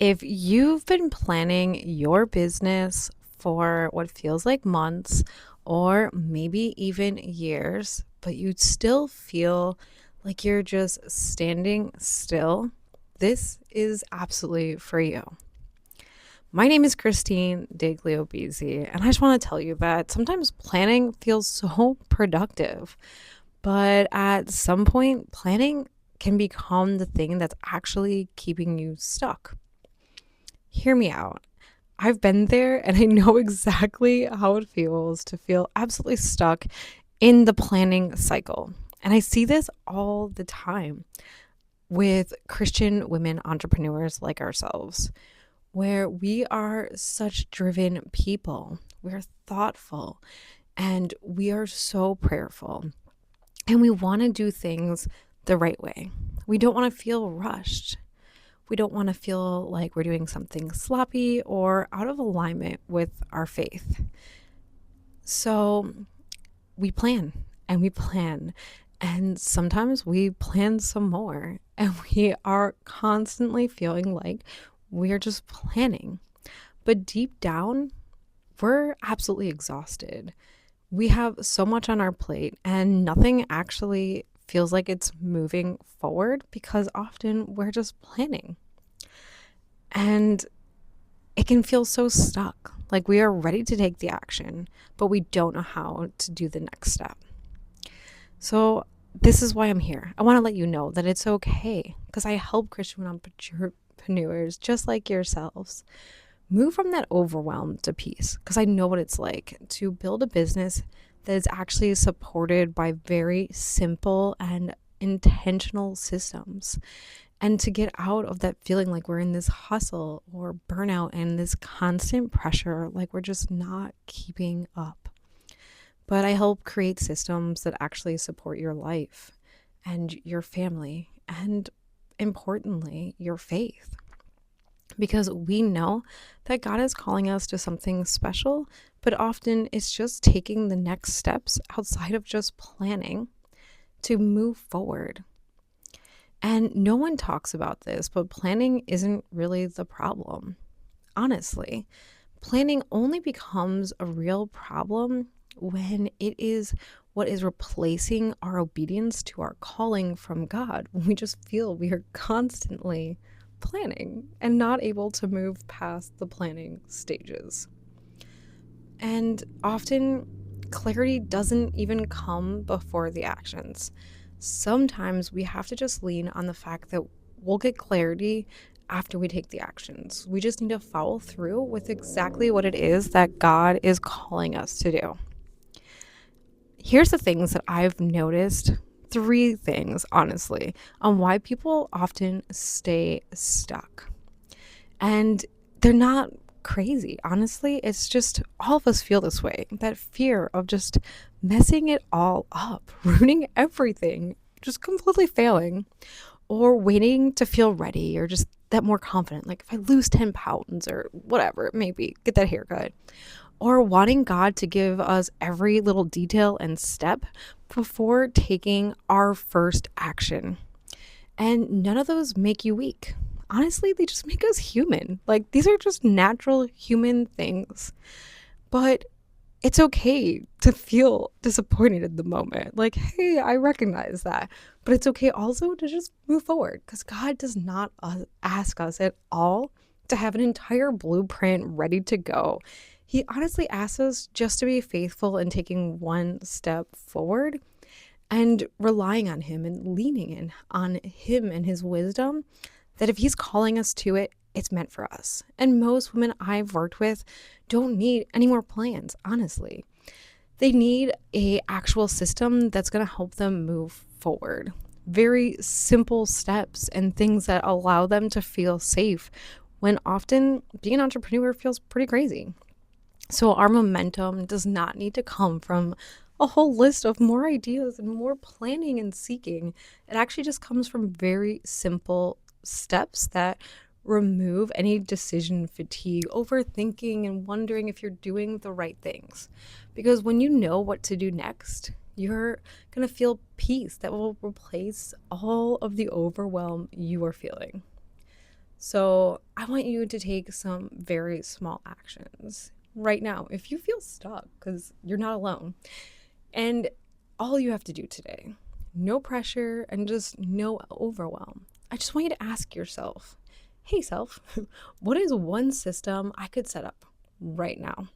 If you've been planning your business for what feels like months or maybe even years, but you still feel like you're just standing still, this is absolutely for you. My name is Christine Diglio-Bizzi, and I just want to tell you that sometimes planning feels so productive, but at some point, planning can become the thing that's actually keeping you stuck. Hear me out. I've been there and I know exactly how it feels to feel absolutely stuck in the planning cycle. And I see this all the time with Christian women entrepreneurs like ourselves, where we are such driven people. We're thoughtful and we are so prayerful. And we want to do things the right way. We don't want to feel rushed. We don't want to feel like we're doing something sloppy or out of alignment with our faith. So we plan and we plan. And sometimes we plan some more. And we are constantly feeling like we're just planning. But deep down, we're absolutely exhausted. We have so much on our plate, and nothing actually feels like it's moving forward because often we're just planning. And it can feel so stuck, like we are ready to take the action, but we don't know how to do the next step. So, this is why I'm here. I want to let you know that it's okay because I help Christian entrepreneurs just like yourselves move from that overwhelm to peace, because I know what it's like to build a business that is actually supported by very simple and intentional systems, and to get out of that feeling like we're in this hustle or burnout and this constant pressure, like we're just not keeping up. But I help create systems that actually support your life and your family and, importantly, your faith, because we know that God is calling us to something special, but often it's just taking the next steps outside of just planning to move forward. And no one talks about this, but planning isn't really the problem. Honestly, planning only becomes a real problem when it is what is replacing our obedience to our calling from God. When we just feel we are constantly planning and not able to move past the planning stages. And often clarity doesn't even come before the actions. Sometimes we have to just lean on the fact that we'll get clarity after we take the actions. We just need to follow through with exactly what it is that God is calling us to do. Here's the things that I've noticed, three things, honestly, on why people often stay stuck. And they're not crazy. Honestly, it's just all of us feel this way. That fear of just messing it all up, ruining everything, just completely failing, or waiting to feel ready or just that more confident. Like if I lose 10 pounds or whatever it may be, get that haircut. Or wanting God to give us every little detail and step before taking our first action. And none of those make you weak. Honestly, they just make us human. Like these are just natural human things. But it's okay to feel disappointed in the moment. Like, hey, I recognize that. But it's okay also to just move forward, because God does not ask us at all to have an entire blueprint ready to go. He honestly asks us just to be faithful in taking one step forward and relying on Him and leaning in on Him and His wisdom, that if He's calling us to it, it's meant for us. And most women I've worked with don't need any more plans, honestly. They need a actual system that's going to help them move forward. Very simple steps and things that allow them to feel safe when often being an entrepreneur feels pretty crazy. So our momentum does not need to come from a whole list of more ideas and more planning and seeking. It actually just comes from very simple steps that remove any decision fatigue, overthinking, and wondering if you're doing the right things. Because when you know what to do next, you're going to feel peace that will replace all of the overwhelm you are feeling. So I want you to take some very small actions right now if you feel stuck, because you're not alone. And all you have to do today, no pressure and just no overwhelm. I just want you to ask yourself, hey, self, what is one system I could set up right now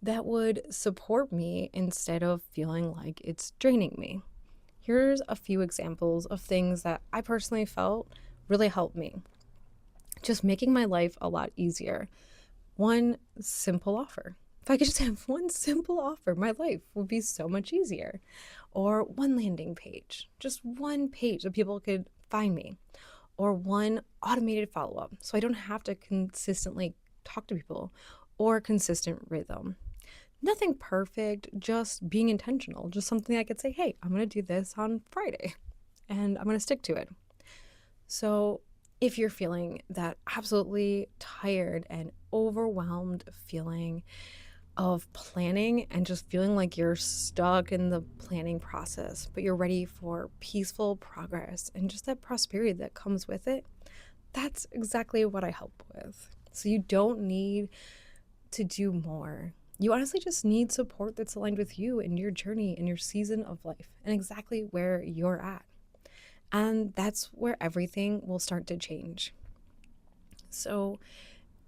that would support me instead of feeling like it's draining me? Here's a few examples of things that I personally felt really helped me, just making my life a lot easier. One simple offer. If I could just have one simple offer, my life would be so much easier. Or one landing page, just one page that people could find me. Or one automated follow up so I don't have to consistently talk to people, or consistent rhythm. Nothing perfect, just being intentional, just something I could say, hey, I'm going to do this on Friday and I'm going to stick to it. So, if you're feeling that absolutely tired and overwhelmed feeling of planning and just feeling like you're stuck in the planning process, but you're ready for peaceful progress and just that prosperity that comes with it, that's exactly what I help with. So, you don't need to do more. You honestly just need support that's aligned with you and your journey and your season of life and exactly where you're at. And that's where everything will start to change. So,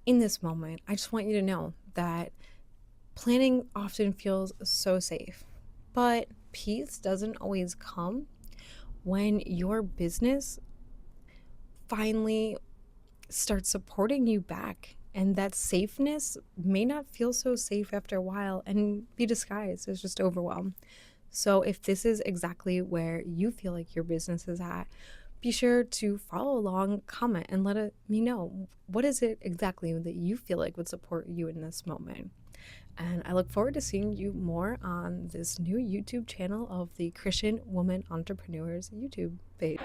in this moment, I just want you to know that planning often feels so safe, but peace doesn't always come when your business finally starts supporting you back. And that safeness may not feel so safe after a while and be disguised as just overwhelm. So, if this is exactly where you feel like your business is at, be sure to follow along, comment, and me know what is it exactly that you feel like would support you in this moment. And I look forward to seeing you more on this new YouTube channel of the Christian Woman Entrepreneurs YouTube page.